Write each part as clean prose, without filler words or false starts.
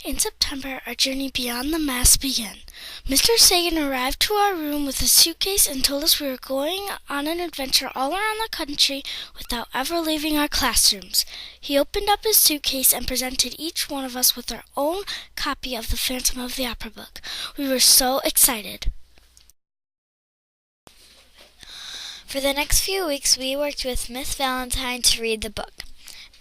In September, our journey beyond the mass began. Mr. Sagan arrived to our room with a suitcase and told us we were going on an adventure all around the country without ever leaving our classrooms. He opened up his suitcase and presented each one of us with our own copy of the Phantom of the Opera book. We were so excited. For the next few weeks, we worked with Miss Valentine to read the book.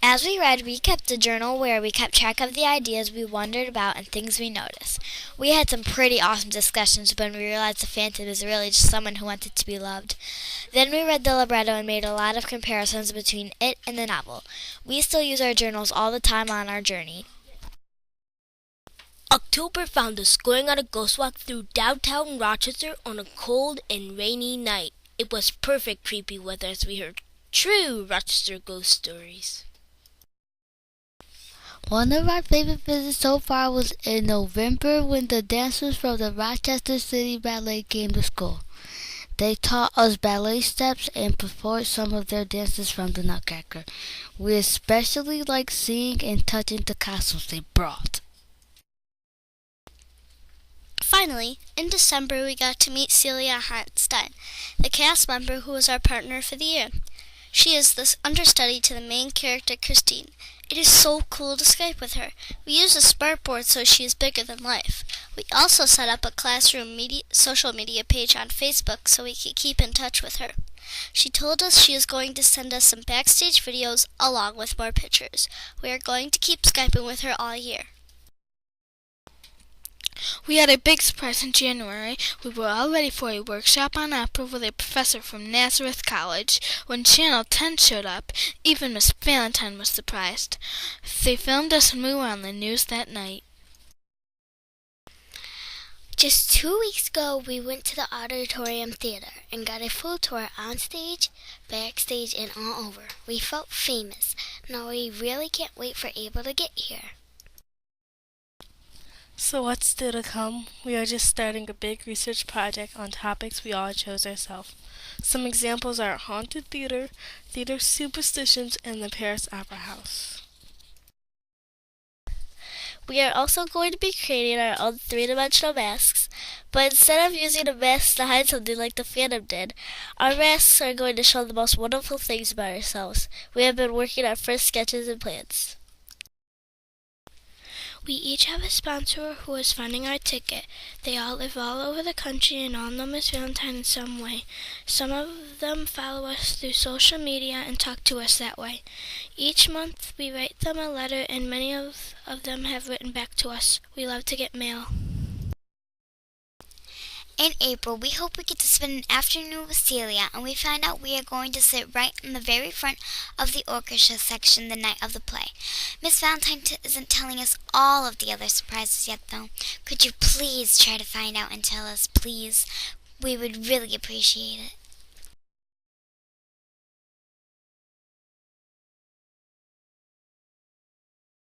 As we read, we kept a journal where we kept track of the ideas we wondered about and things we noticed. We had some pretty awesome discussions when we realized the Phantom is really just someone who wanted to be loved. Then we read the libretto and made a lot of comparisons between it and the novel. We still use our journals all the time on our journey. October found us going on a ghost walk through downtown Rochester on a cold and rainy night. It was perfect creepy weather as we heard true Rochester ghost stories. One of our favorite visits so far was in November when the dancers from the Rochester City Ballet came to school. They taught us ballet steps and performed some of their dances from the Nutcracker. We especially liked seeing and touching the costumes they brought. Finally, in December, we got to meet Celia Hartstein, the cast member who was our partner for the year. She is the understudy to the main character, Christine. It is so cool to Skype with her. We use a smartboard so she is bigger than life. We also set up a classroom social media page on Facebook so we could keep in touch with her. She told us she is going to send us some backstage videos along with more pictures. We are going to keep Skyping with her all year. We had a big surprise in January. We were all ready for a workshop on opera with a professor from Nazareth College. When Channel 10 showed up, even Miss Valentine was surprised. They filmed us and we were on the news that night. Just 2 weeks ago, we went to the Auditorium Theater and got a full tour on stage, backstage, and all over. We felt famous. Now we really can't wait for April to get here. So what's still to come? We are just starting a big research project on topics we all chose ourselves. Some examples are haunted theater, theater superstitions, and the Paris Opera House. We are also going to be creating our own three-dimensional masks, but instead of using a mask to hide something like the Phantom did, our masks are going to show the most wonderful things about ourselves. We have been working on first sketches and plans. We each have a sponsor who is funding our ticket. They all live all over the country and all know Miss Valentine in some way. Some of them follow us through social media and talk to us that way. Each month we write them a letter and many of them have written back to us. We love to get mail. In April, we hope we get to spend an afternoon with Celia, and we find out we are going to sit right in the very front of the orchestra section the night of the play. Miss Valentine isn't telling us all of the other surprises yet, though. Could you please try to find out and tell us, please? We would really appreciate it.